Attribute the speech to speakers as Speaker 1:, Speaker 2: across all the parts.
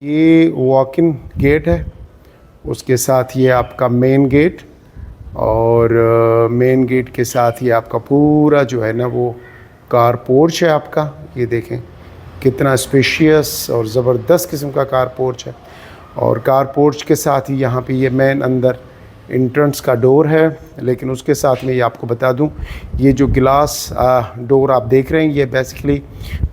Speaker 1: ये walk in gate है, उसके साथ ये आपका मेन गेट और मेन गेट के साथ ये आपका पूरा जो है ना वो कार पोर्च है आपका। ये देखें कितना स्पेशियस और ज़बरदस्त किस्म का कार पोर्च है। और कार पोर्च के साथ ही यहाँ पे ये मेन अंदर एंट्रेंस का डोर है। लेकिन उसके साथ में ये आपको बता दूँ, ये जो गिलास डोर आप देख रहे हैं ये बेसिकली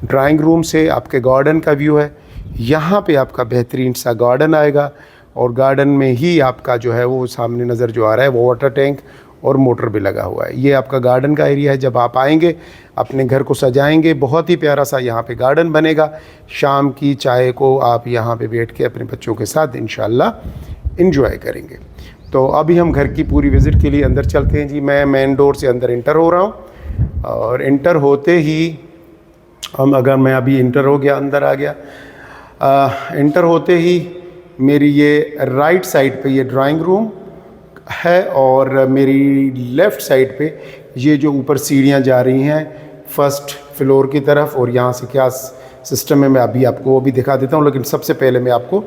Speaker 1: ड्राइंग रूम से आपके गार्डन का व्यू है। यहाँ पे आपका बेहतरीन सा गार्डन आएगा और गार्डन में ही आपका जो है वो सामने नज़र जो आ रहा है वो वाटर टैंक और मोटर भी लगा हुआ है। ये आपका गार्डन का एरिया है। जब आप आएंगे अपने घर को सजाएंगे, बहुत ही प्यारा सा यहाँ पे गार्डन बनेगा। शाम की चाय को आप यहाँ पे बैठ के अपने बच्चों के साथ इंशाल्लाह इंजॉय करेंगे। तो अभी हम घर की पूरी विज़िट के लिए अंदर चलते हैं जी। मैं मेन डोर से अंदर इंटर हो रहा हूँ और इंटर होते ही मैं अभी इंटर हो गया, अंदर आ गया। इंटर होते ही मेरी ये राइट साइड पे ये ड्राइंग रूम है और मेरी लेफ़्ट साइड पे ये जो ऊपर सीढ़ियाँ जा रही हैं फर्स्ट फ्लोर की तरफ। और यहाँ से क्या सिस्टम है मैं अभी आपको वो भी दिखा देता हूँ, लेकिन सबसे पहले मैं आपको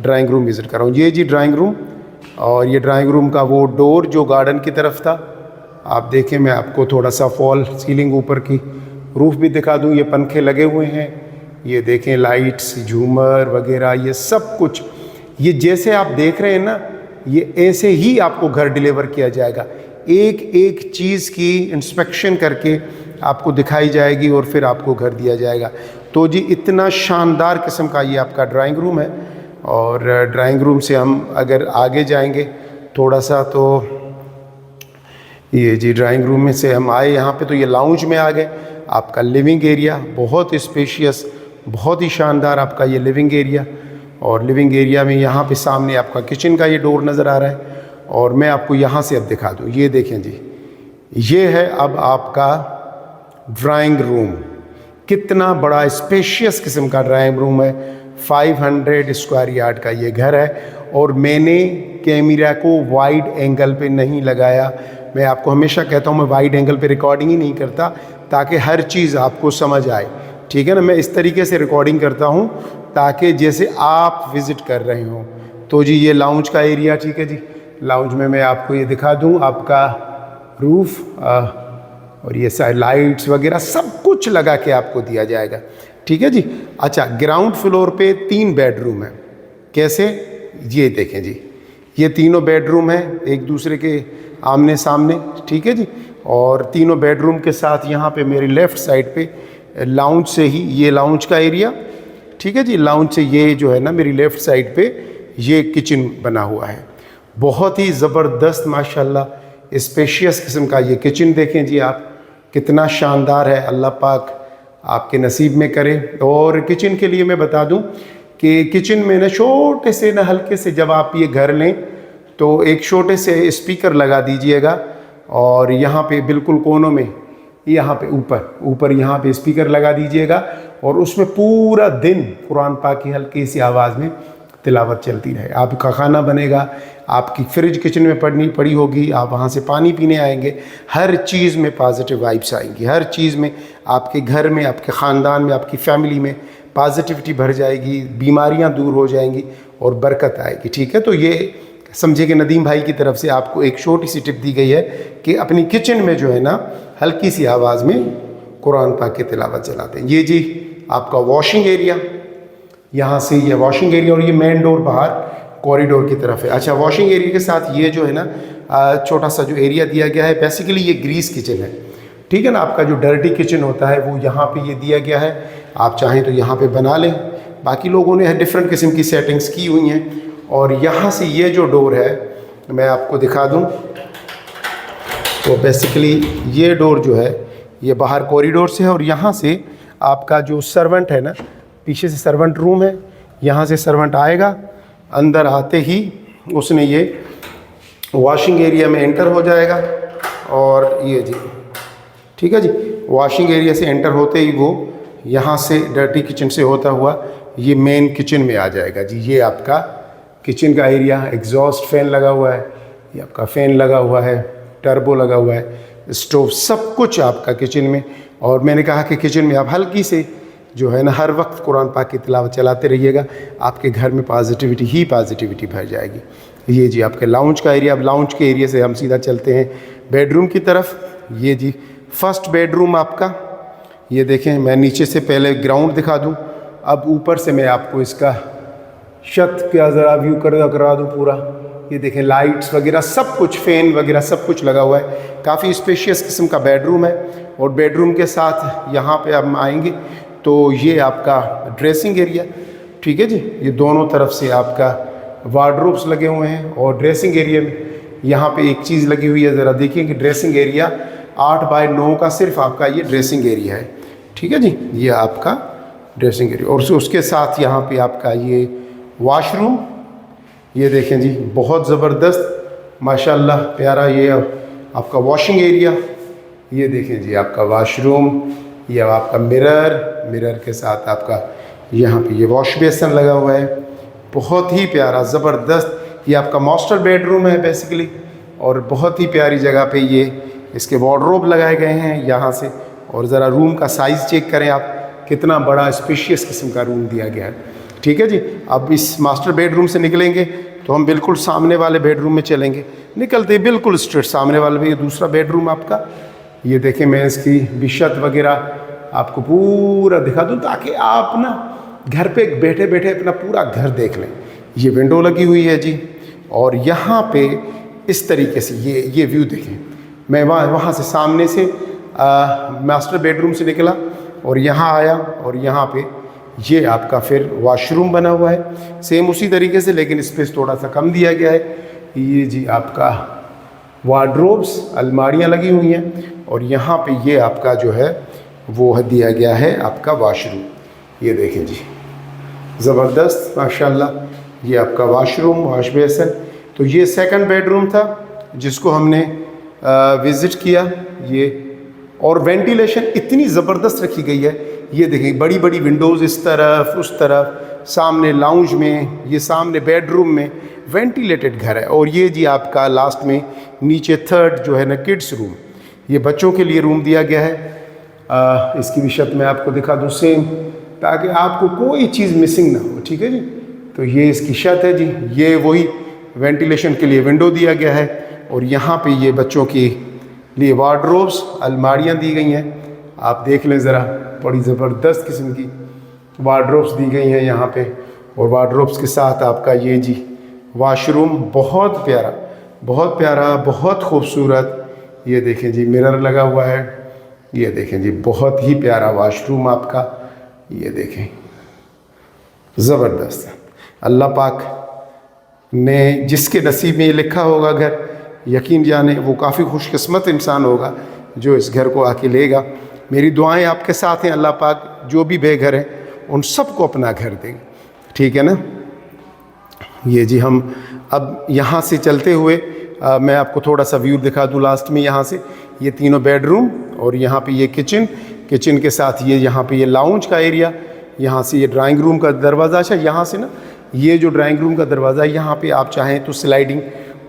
Speaker 1: ड्राइंग रूम विज़िट कर रहा हूँ। ये जी ड्राइंग रूम, और ये ड्राइंग रूम का वो डोर जो गार्डन की तरफ था आप देखें। मैं आपको थोड़ा सा फॉल सीलिंग ऊपर की रूफ़ भी दिखा दूँ। ये पंखे लगे हुए हैं, ये देखें लाइट्स, झूमर वगैरह, ये सब कुछ ये जैसे आप देख रहे हैं ना, ये ऐसे ही आपको घर डिलीवर किया जाएगा। एक एक चीज़ की इंस्पेक्शन करके आपको दिखाई जाएगी और फिर आपको घर दिया जाएगा। तो जी इतना शानदार किस्म का ये आपका ड्राइंग रूम है। और ड्राइंग रूम से हम अगर आगे जाएंगे थोड़ा सा, तो ये जी ड्राइंग रूम में से हम आए यहाँ पे, तो ये लाउंज में आ गए। आपका लिविंग एरिया बहुत स्पेशियस, बहुत ही शानदार आपका ये लिविंग एरिया। और लिविंग एरिया में यहाँ पे सामने आपका किचन का ये डोर नज़र आ रहा है। और मैं आपको यहाँ से अब दिखा दूँ, ये देखें जी, ये है अब आपका ड्राइंग रूम। कितना बड़ा स्पेशियस किस्म का ड्राइंग रूम है। 500 स्क्वायर यार्ड का ये घर है। और मैंने कैमरा को वाइड एंगल पे नहीं लगाया। मैं आपको हमेशा कहता हूँ मैं वाइड एंगल पे रिकॉर्डिंग ही नहीं करता ताकि हर चीज़ आपको समझ आए, ठीक है ना। मैं इस तरीके से रिकॉर्डिंग करता हूँ ताकि जैसे आप विज़िट कर रहे हो। तो जी ये लाउंज का एरिया, ठीक है जी। लाउंज में मैं आपको ये दिखा दूँ, आपका रूफ़ और ये सारे लाइट्स वगैरह सब कुछ लगा के आपको दिया जाएगा, ठीक है जी। अच्छा, ग्राउंड फ्लोर पे 3 बेडरूम है। कैसे, ये देखें जी, ये तीनों बेडरूम हैं एक दूसरे के आमने सामने, ठीक है जी। और तीनों बेडरूम के साथ यहाँ पे मेरी लेफ़्ट साइड पे लाउंज से ही ये लाउंज का एरिया, ठीक है जी। लाउंज से ये जो है ना मेरी लेफ़्ट साइड पे ये किचन बना हुआ है। बहुत ही ज़बरदस्त माशाल्लाह स्पेशियस किस्म का ये किचन देखें जी आप, कितना शानदार है। अल्लाह पाक आपके नसीब में करे। और किचन के लिए मैं बता दूं कि किचन में ना छोटे से ना हल्के से जब आप ये घर लें तो एक छोटे से स्पीकर लगा दीजिएगा। और यहाँ पे बिल्कुल कोनों में यहाँ पे ऊपर यहाँ पे स्पीकर लगा दीजिएगा और उसमें पूरा दिन कुरान पाक की हल्की सी आवाज़ में तिलावत चलती रहे। आपका खाना बनेगा, आपकी फ्रिज किचन में पड़ी होगी, आप वहाँ से पानी पीने आएंगे, हर चीज़ में पॉजिटिव वाइब्स आएंगी। हर चीज़ में आपके घर में, आपके ख़ानदान में, आपकी फ़ैमिली में पॉजिटिविटी भर जाएगी, बीमारियाँ दूर हो जाएंगी और बरकत आएगी, ठीक है। तो ये समझे कि नदीम भाई की तरफ से आपको एक छोटी सी टिप दी गई है कि अपनी किचन में जो है ना हल्की सी आवाज़ में कुरान पाक की तिलावत चलाते हैं। ये जी आपका वॉशिंग एरिया, यहाँ से ये वॉशिंग एरिया और ये मेन डोर बाहर कॉरिडोर की तरफ है। अच्छा, वॉशिंग एरिया के साथ ये जो है ना छोटा सा जो एरिया दिया गया है, बेसिकली ये ग्रीस किचन है, ठीक है ना। आपका जो डर्टी किचन होता है वो यहाँ पे ये दिया गया है। आप चाहें तो यहाँ पे बना लें, बाकी लोगों ने डिफरेंट किस्म की सेटिंग्स की हुई हैं। और यहाँ से ये जो डोर है मैं आपको दिखा दूँ, तो बेसिकली ये डोर जो है ये बाहर कॉरिडोर से है। और यहाँ से आपका जो सर्वेंट है ना, पीछे से सर्वेंट रूम है, यहाँ से सर्वेंट आएगा, अंदर आते ही उसने ये वॉशिंग एरिया में एंटर हो जाएगा। और ये जी, ठीक है जी, वॉशिंग एरिया से एंटर होते ही वो यहाँ से डर्टी किचन से होता हुआ ये मेन किचन में आ जाएगा जी। ये आपका किचन का एरिया, एग्जॉस्ट फैन लगा हुआ है, ये आपका फ़ैन लगा हुआ है, टर्बो लगा हुआ है, स्टोव, सब कुछ आपका किचन में। और मैंने कहा कि किचन में आप हल्की से जो है ना हर वक्त कुरान पाक की तिलावत चलाते रहिएगा, आपके घर में पॉजिटिविटी ही पॉजिटिविटी भर जाएगी। ये जी आपके लाउंज का एरिया। अब लाउंज के एरिया से हम सीधा चलते हैं बेडरूम की तरफ। ये जी फर्स्ट बेडरूम आपका। ये देखें, मैं नीचे से पहले ग्राउंड दिखा दूं, अब ऊपर से मैं आपको इसका छत का ज़रा व्यू करा दूं पूरा। ये देखें लाइट्स वगैरह सब कुछ, फ़ैन वगैरह सब कुछ लगा हुआ है। काफ़ी स्पेशियस किस्म का बेडरूम है। और बेडरूम के साथ यहाँ पे हम आएंगे तो ये आपका ड्रेसिंग एरिया, ठीक है जी। ये दोनों तरफ से आपका वार्डरोब्स लगे हुए हैं। और ड्रेसिंग एरिया में यहाँ पे एक चीज़ लगी हुई है, ज़रा देखिए कि ड्रेसिंग एरिया 8 बाय 9 का सिर्फ आपका ये ड्रेसिंग एरिया है, ठीक है जी। ये आपका ड्रेसिंग एरिया और उसके साथ यहाँ पे आपका ये वॉशरूम। ये देखें जी बहुत ज़बरदस्त माशाल्लाह प्यारा ये आपका वॉशिंग एरिया। ये देखें जी आपका वॉशरूम। ये आपका मिरर के साथ आपका यहाँ पे ये वॉश बेसन लगा हुआ है, बहुत ही प्यारा ज़बरदस्त। ये आपका मास्टर बेडरूम है बेसिकली, और बहुत ही प्यारी जगह पे ये इसके वार्डरोब लगाए गए हैं यहाँ से। और ज़रा रूम का साइज़ चेक करें आप, कितना बड़ा स्पेशियस किस्म का रूम दिया गया है, ठीक है जी। अब इस मास्टर बेडरूम से निकलेंगे तो हम बिल्कुल सामने वाले बेडरूम में चलेंगे। निकलते बिल्कुल स्ट्रेट सामने वाले में ये दूसरा बेडरूम आपका। ये देखें, मैं इसकी बिशत वगैरह आपको पूरा दिखा दूं ताकि आप ना घर पे बैठे बैठे अपना पूरा घर देख लें। ये विंडो लगी हुई है जी, और यहाँ पे इस तरीके से ये व्यू देखें। मैं वहाँ से सामने से मास्टर बेडरूम से निकला और यहाँ आया, और यहाँ पे ये आपका फिर वॉशरूम बना हुआ है सेम उसी तरीके से, लेकिन स्पेस थोड़ा सा कम दिया गया है। ये जी आपका वार्डरोब्स, अलमारियाँ लगी हुई हैं, और यहाँ पे ये आपका जो है वो दिया गया है आपका वॉशरूम। ये देखें जी ज़बरदस्त माशाल्लाह, ये आपका वॉशरूम, वॉश बेसन। तो ये सेकंड बेडरूम था जिसको हमने विज़िट किया। ये और वेंटिलेशन इतनी ज़बरदस्त रखी गई है। ये देखें बड़ी बड़ी विंडोज़ इस तरफ उस तरफ, सामने लाउंज में, ये सामने बेडरूम में वेंटिलेटेड घर है। और ये जी आपका लास्ट में नीचे थर्ड जो है ना किड्स रूम, ये बच्चों के लिए रूम दिया गया है। इसकी भी छत मैं आपको दिखा दूँ सेम, ताकि आपको कोई चीज़ मिसिंग ना हो, ठीक है जी। तो ये इसकी छत है जी। ये वही वेंटिलेशन के लिए विंडो दिया गया है, और यहाँ पे ये बच्चों के लिए वार्डरोब्स, अलमारियाँ दी गई हैं। आप देख लें ज़रा, बड़ी ज़बरदस्त किस्म की वार्डरोब्स दी गई हैं यहाँ पे। और वार्डरोब्स के साथ आपका ये जी वॉशरूम, बहुत प्यारा बहुत प्यारा बहुत खूबसूरत। ये देखें जी मिरर लगा हुआ है। ये देखें जी बहुत ही प्यारा वॉशरूम आपका। ये देखें ज़बरदस्त। अल्लाह पाक ने जिसके नसीब में ये लिखा होगा घर, यकीन जाने वो काफ़ी खुशकिस्मत इंसान होगा जो इस घर को आके लेगा। मेरी दुआएं आपके साथ हैं, अल्लाह पाक जो भी बेघर हैं उन सबको अपना घर देंगे, ठीक है ना। ये जी हम अब यहाँ से चलते हुए मैं आपको थोड़ा सा व्यू दिखा दूँ लास्ट में। यहाँ से ये तीनों बेडरूम, और यहाँ पे ये किचन के साथ ये यहाँ पे ये लाउंज का एरिया। यहाँ से ये ड्राइंग रूम का दरवाज़ा। अच्छा, यहाँ से ना ये जो ड्राइंग रूम का दरवाज़ा है, यहाँ पे आप चाहें तो स्लाइडिंग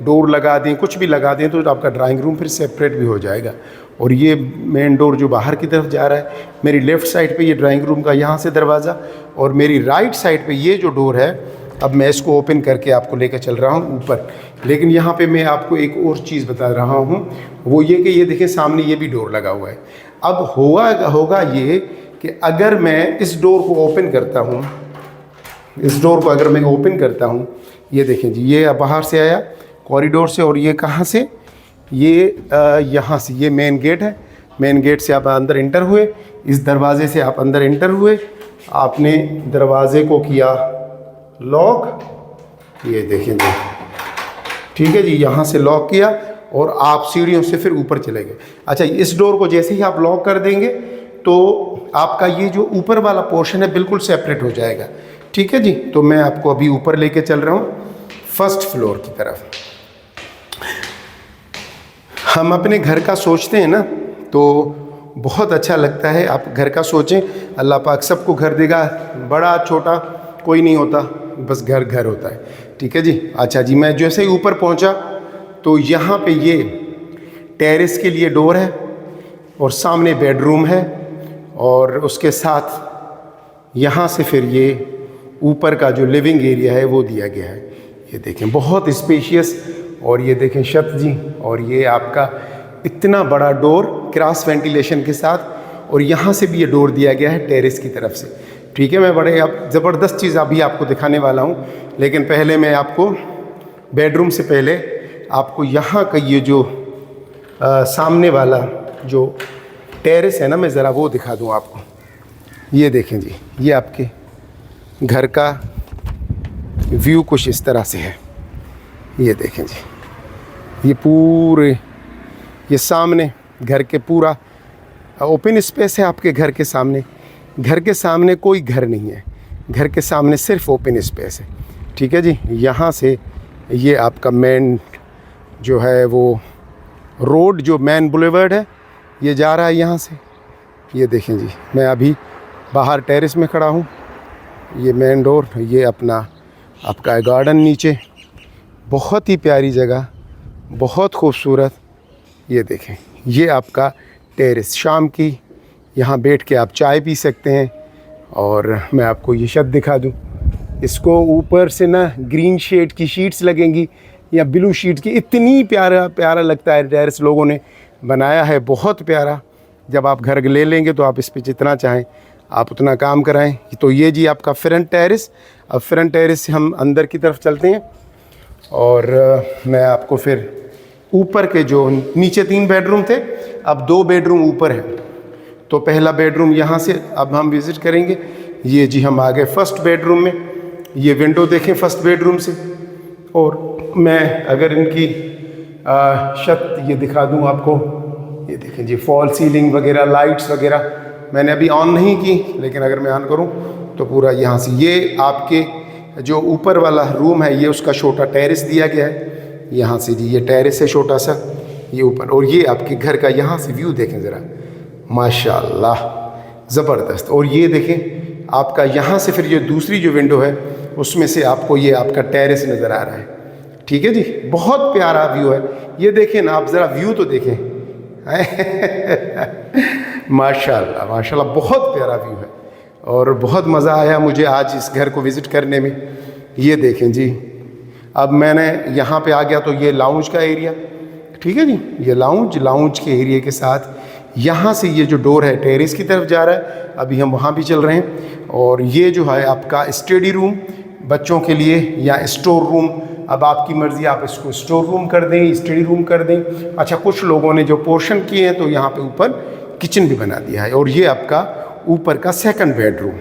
Speaker 1: डोर लगा दें, कुछ भी लगा दें, तो आपका ड्राइंग रूम फिर सेपरेट भी हो जाएगा। और ये मेन डोर जो बाहर की तरफ जा रहा है, मेरी लेफ़्ट साइड पे ये ड्राइंग रूम का यहाँ से दरवाज़ा, और मेरी राइट साइड पे ये जो डोर है, अब मैं इसको ओपन करके आपको लेकर चल रहा हूँ ऊपर। लेकिन यहाँ पे मैं आपको एक और चीज़ बता रहा हूँ, वो ये कि ये देखें सामने ये भी डोर लगा हुआ है। अब होगा ये कि अगर मैं इस डोर को ओपन करता हूँ, इस डोर को अगर मैं ओपन करता हूँ, ये देखें जी ये बाहर से आया कॉरिडोर से, और ये कहाँ से, ये यहाँ से, ये मेन गेट है। मेन गेट से आप अंदर इंटर हुए, इस दरवाज़े से आप अंदर इंटर हुए, आपने दरवाज़े को किया लॉक, ये देखें जी, ठीक है जी, यहाँ से लॉक किया और आप सीढ़ियों से फिर ऊपर चले गए। अच्छा, इस डोर को जैसे ही आप लॉक कर देंगे तो आपका ये जो ऊपर वाला पोर्शन है बिल्कुल सेपरेट हो जाएगा, ठीक है जी। तो मैं आपको अभी ऊपर लेके चल रहा हूँ फर्स्ट फ्लोर की तरफ। हम अपने घर का सोचते हैं ना तो बहुत अच्छा लगता है। आप घर का सोचें, अल्लाह पाक सबको घर देगा, बड़ा छोटा कोई नहीं होता, बस घर घर होता है, ठीक है जी। अच्छा जी, मैं जैसे ही ऊपर पहुंचा तो यहाँ पे ये टेरेस के लिए डोर है और सामने बेडरूम है और उसके साथ यहाँ से फिर ये ऊपर का जो लिविंग एरिया है वो दिया गया है। ये देखें बहुत स्पेशियस, और ये देखें छत जी, और ये आपका इतना बड़ा डोर क्रॉस वेंटिलेशन के साथ, और यहाँ से भी ये डोर दिया गया है टेरेस की तरफ से। ठीक है, मैं बड़े अब ज़बरदस्त चीज़ अभी आपको दिखाने वाला हूँ, लेकिन पहले मैं आपको बेडरूम से पहले आपको यहाँ का ये जो सामने वाला जो टेरेस है ना, मैं ज़रा वो दिखा दूँ आपको। ये देखें जी, ये आपके घर का व्यू कुछ इस तरह से है। ये देखें जी, ये पूरे ये सामने घर के पूरा ओपन स्पेस है आपके घर के सामने। घर के सामने कोई घर नहीं है, घर के सामने सिर्फ ओपन स्पेस है। ठीक है जी, यहाँ से ये आपका मेन जो है वो रोड, जो मेन बुलेवर्ड है, ये जा रहा है यहाँ से। ये देखें जी, मैं अभी बाहर टेरेस में खड़ा हूँ। ये मेन डोर, ये अपना आपका गार्डन नीचे, बहुत ही प्यारी जगह, बहुत खूबसूरत। ये देखें, ये आपका टेरेस, शाम की यहाँ बैठ के आप चाय पी सकते हैं। और मैं आपको ये छत दिखा दूँ, इसको ऊपर से ना ग्रीन शेड की शीट्स लगेंगी या ब्लू शीट की, इतनी प्यारा लगता है। टेरेस लोगों ने बनाया है बहुत प्यारा। जब आप घर ले लेंगे तो आप इस पे जितना चाहें आप उतना काम कराएं। तो ये जी आपका फ्रंट टेरेस। अब फ्रंट टेरेस से हम अंदर की तरफ चलते हैं, और मैं आपको फिर ऊपर के जो नीचे 3 बेडरूम थे, अब 2 बेडरूम ऊपर है। तो पहला बेडरूम यहाँ से अब हम विज़िट करेंगे। ये जी हम आ गए फर्स्ट बेडरूम में। ये विंडो देखें फर्स्ट बेडरूम से, और मैं अगर इनकी छत ये दिखा दूँ आपको। ये देखें जी, फॉल सीलिंग वगैरह, लाइट्स वगैरह मैंने अभी ऑन नहीं की, लेकिन अगर मैं ऑन करूँ तो पूरा यहाँ से ये आपके जो ऊपर वाला रूम है, ये उसका छोटा टेरेस दिया गया है। यहाँ से जी ये टेरेस है छोटा सा, ये ऊपर, और ये आपके घर का यहाँ से व्यू देखें ज़रा, माशाल्लाह ज़बरदस्त। और ये देखें आपका यहाँ से फिर ये दूसरी जो विंडो है उसमें से आपको ये आपका टेरेस नज़र आ रहा है। ठीक है जी, बहुत प्यारा व्यू है। ये देखें ना आप, ज़रा व्यू तो देखें माशाल्लाह माशाल्लाह, बहुत प्यारा व्यू है, और बहुत मज़ा आया मुझे आज इस घर को विज़िट करने में। ये देखें जी, अब मैंने यहाँ पे आ गया तो ये लाउंज का एरिया। ठीक है जी, ये लाउंज के एरिया के साथ यहाँ से ये जो डोर है टेरेस की तरफ जा रहा है, अभी हम वहाँ भी चल रहे हैं। और ये जो है आपका स्टडी रूम बच्चों के लिए, या स्टोर रूम, अब आपकी मर्ज़ी, आप इसको स्टोर रूम कर दें, स्टडी रूम कर दें। अच्छा, कुछ लोगों ने जो पोर्शन किए हैं तो यहाँ पे ऊपर किचन भी बना दिया है। और ये आपका ऊपर का सेकंड बेडरूम।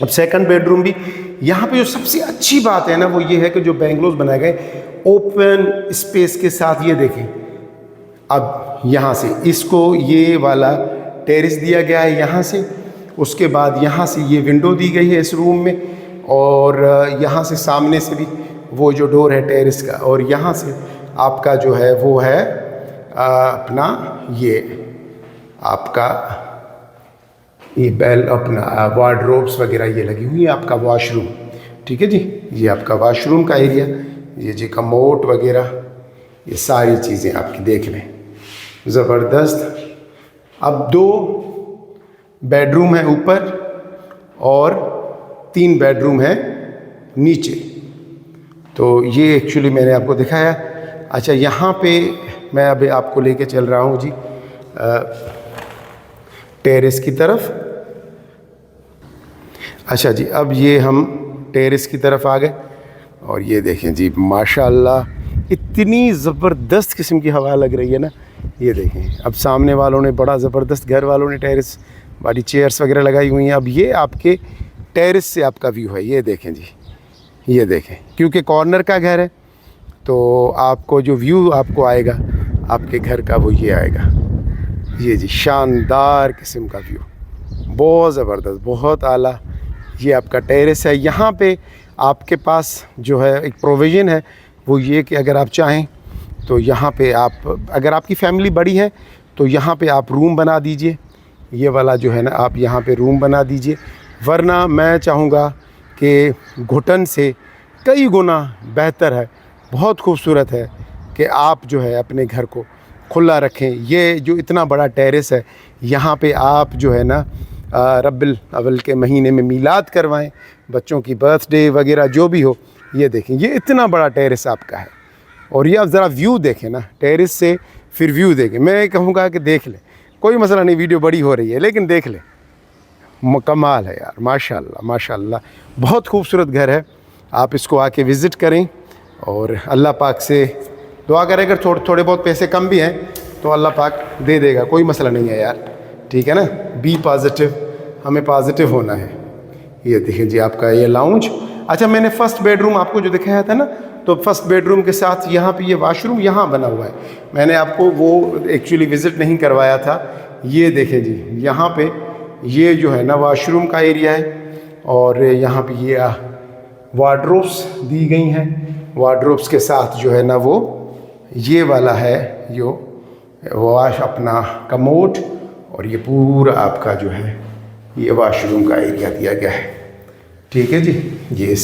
Speaker 1: अब सेकंड बेडरूम भी यहाँ पे जो सबसे अच्छी बात है ना, वो ये है कि जो बेंगलोज बनाए गए ओपन स्पेस के साथ। ये देखें, अब यहाँ से इसको ये वाला टेरेस दिया गया है यहाँ से, उसके बाद यहाँ से ये विंडो दी गई है इस रूम में, और यहाँ से सामने से भी वो जो डोर है टेरेस का, और यहाँ से आपका जो है वो है अपना ये आपका ये बेल, अपना वार्डरोब्स वगैरह ये लगी हुई है, आपका वॉशरूम। ठीक है जी, ये आपका वॉशरूम का एरिया, ये जी कमोड वगैरह, ये सारी चीज़ें आपकी देख लें, ज़बरदस्त। अब 2 बेडरूम है ऊपर और 3 बेडरूम है नीचे। तो ये एक्चुअली मैंने आपको दिखाया। अच्छा, यहाँ पे मैं अभी आपको लेके चल रहा हूँ जी टेरेस की तरफ। अच्छा जी, अब ये हम टेरेस की तरफ आ गए, और ये देखें जी माशाल्लाह, इतनी ज़बरदस्त किस्म की हवा लग रही है ना। ये देखें, अब सामने वालों ने बड़ा ज़बरदस्त, घर वालों ने टेरेस वाली चेयर्स वगैरह लगाई हुई हैं। अब ये आपके टेरेस से आपका व्यू है। ये देखें जी, ये देखें, क्योंकि कॉर्नर का घर है तो आपको जो व्यू आपको आएगा आपके घर का वो ये आएगा। ये जी शानदार किस्म का व्यू, बहुत ज़बरदस्त, बहुत आला। ये आपका टेरेस है। यहाँ पे आपके पास जो है एक प्रोविज़न है, वो ये कि अगर आप चाहें तो यहाँ पे आप, अगर आपकी फैमिली बड़ी है तो यहाँ पे आप रूम बना दीजिए। ये वाला जो है ना, आप यहाँ पे रूम बना दीजिए। वरना मैं चाहूँगा कि घुटन से कई गुना बेहतर है, बहुत खूबसूरत है कि आप जो है अपने घर को खुला रखें। ये जो इतना बड़ा टेरेस है, यहाँ पे आप जो है ना रब्बिल अव्वल के महीने में मीलाद करवाएं, बच्चों की बर्थडे वगैरह जो भी हो। ये देखें, ये इतना बड़ा टेरेस आपका है। और ये आप ज़रा व्यू देखें ना, टेरेस से फिर व्यू देखें। मैं कहूँगा कि देख लें, कोई मसला नहीं, वीडियो बड़ी हो रही है लेकिन देख लें। कमाल है यार, माशाल्लाह माशाल्लाह, बहुत खूबसूरत घर है। आप इसको आके विज़िट करें और अल्लाह पाक से दुआ करें। अगर थोड़े बहुत पैसे कम भी हैं तो अल्लाह पाक दे देगा, कोई मसला नहीं है यार, ठीक है ना। बी पॉजिटिव, हमें पॉजिटिव होना है। ये देखिए जी आपका ये लाउंज। अच्छा, मैंने फ़र्स्ट बेडरूम आपको जो दिखाया था ना, तो फर्स्ट बेडरूम के साथ यहाँ पे ये वाशरूम यहाँ बना हुआ है। मैंने आपको वो एक्चुअली विज़िट नहीं करवाया था। ये देखें जी, यहाँ पे ये जो है ना वाशरूम का एरिया है और यहाँ पे ये वार्डरोब्स दी गई हैं। वार्डरोब्स के साथ जो है ना वो ये वाला है जो वाश अपना कमोड, और ये पूरा आपका जो है ये वाशरूम का एरिया दिया गया है, ठीक है जी। ये इस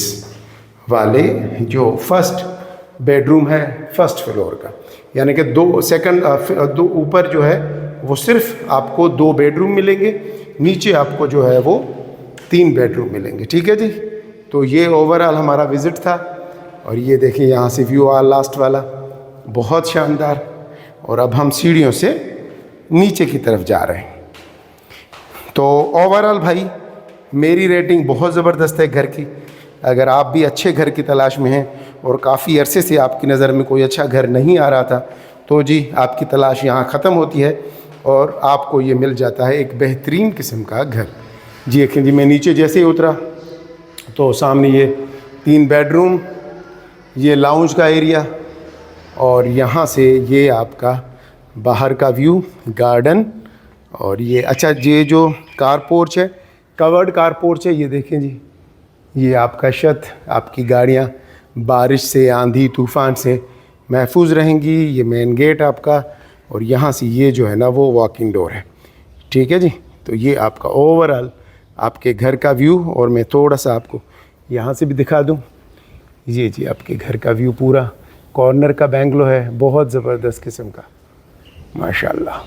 Speaker 1: वाले जो फर्स्ट बेडरूम है फर्स्ट फ्लोर का, यानी कि दो ऊपर जो है वो सिर्फ आपको 2 बेडरूम मिलेंगे, नीचे आपको जो है वो 3 बेडरूम मिलेंगे, ठीक है जी। तो ये ओवरऑल हमारा विज़िट था। और ये देखिए यहाँ से व्यू लास्ट वाला बहुत शानदार। और अब हम सीढ़ियों से नीचे की तरफ जा रहे हैं। तो ओवरऑल भाई मेरी रेटिंग बहुत ज़बरदस्त है घर की। अगर आप भी अच्छे घर की तलाश में हैं और काफ़ी अरसे से आपकी नज़र में कोई अच्छा घर नहीं आ रहा था, तो जी आपकी तलाश यहाँ ख़त्म होती है और आपको ये मिल जाता है एक बेहतरीन किस्म का घर। जी देखें जी, मैं नीचे जैसे ही उतरा तो सामने ये 3 बेडरूम, ये लाउंज का एरिया, और यहाँ से ये आपका बाहर का व्यू, गार्डन। और ये अच्छा, ये जो कार पोर्च है, कवर्ड कार पोर्च है, ये देखें जी, ये आपका छत, आपकी गाड़ियाँ बारिश से, आंधी तूफ़ान से महफूज रहेंगी। ये मेन गेट आपका, और यहाँ से ये जो है ना वो वॉकिंग डोर है, ठीक है जी। तो ये आपका ओवरऑल आपके घर का व्यू। और मैं थोड़ा सा आपको यहाँ से भी दिखा दूँ। ये जी आपके घर का व्यू, पूरा कॉर्नर का बेंगलो है, बहुत ज़बरदस्त किस्म का, माशाल्लाह।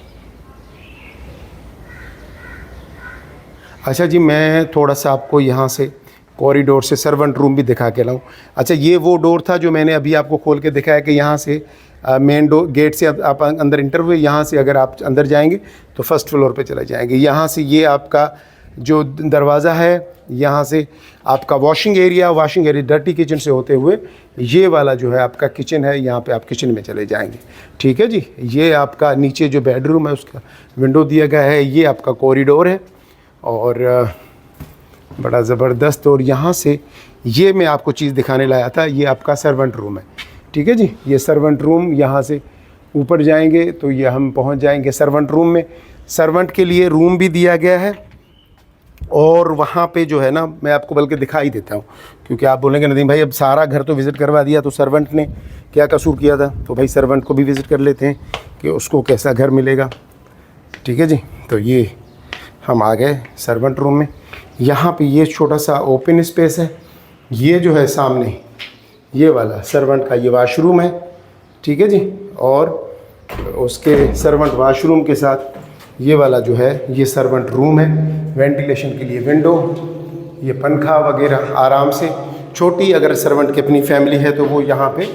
Speaker 1: अच्छा जी, मैं थोड़ा सा आपको यहाँ से कॉरिडोर से सर्वेंट रूम भी दिखा के लाऊं। अच्छा, ये वो डोर था जो मैंने अभी आपको खोल के दिखाया कि यहाँ से मेन डोर गेट से आप अंदर इंटर हुए, यहाँ से अगर आप अंदर जाएंगे तो फर्स्ट फ्लोर पे चले जाएंगे। यहाँ से ये आपका जो दरवाज़ा है, यहाँ से आपका वॉशिंग एरिया डर्टी किचन से होते हुए ये वाला जो है आपका किचन है, यहाँ पे आप किचन में चले जाएंगे, ठीक है जी। ये आपका नीचे जो बेडरूम है उसका विंडो दिया गया है, ये आपका कॉरिडोर है और बड़ा ज़बरदस्त। और यहाँ से ये मैं आपको चीज़ दिखाने लाया था, ये आपका सर्वेंट रूम है, ठीक है जी। ये सर्वेंट रूम, यहाँ से ऊपर जाएंगे तो ये हम पहुँच जाएंगे सर्वेंट रूम में। सर्वेंट के लिए रूम भी दिया गया है और वहाँ पे जो है ना, मैं आपको बल्कि दिखा ही देता हूँ, क्योंकि आप बोलेंगे नदीम भाई अब सारा घर तो विज़िट करवा दिया, तो सर्वेंट ने क्या कसूर किया था। तो भाई सर्वेंट को भी विज़िट कर लेते हैं कि उसको कैसा घर मिलेगा, ठीक है जी। तो ये हम आ गए सर्वेंट रूम में। यहाँ पे ये छोटा सा ओपन स्पेस है, ये जो है सामने ये वाला सर्वेंट का ये वाशरूम है, ठीक है जी। और उसके सर्वेंट वाशरूम के साथ ये वाला जो है ये सर्वेंट रूम है, वेंटिलेशन के लिए विंडो, ये पंखा वगैरह आराम से, छोटी अगर सर्वेंट की अपनी फैमिली है तो वो यहाँ पे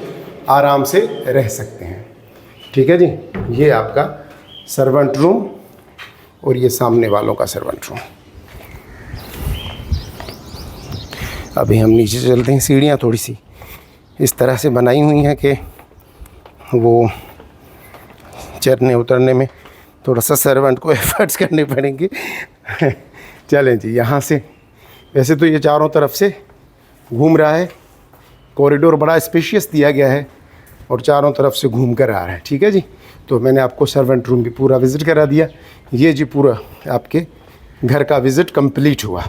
Speaker 1: आराम से रह सकते हैं, ठीक है जी। ये आपका सर्वेंट रूम और ये सामने वालों का सर्वेंट रूम। अभी हम नीचे चलते हैं। सीढ़ियाँ थोड़ी सी इस तरह से बनाई हुई हैं कि वो चढ़ने उतरने में थोड़ा सा सर्वेंट को एफर्ट्स करने पड़ेंगे। चलें जी, यहाँ से वैसे तो ये चारों तरफ से घूम रहा है, कॉरिडोर बड़ा स्पेशियस दिया गया है और चारों तरफ से घूम कर आ रहा है, ठीक है जी। तो मैंने आपको सर्वेंट रूम भी पूरा विज़िट करा दिया। ये जी पूरा आपके घर का विज़िट कंप्लीट हुआ।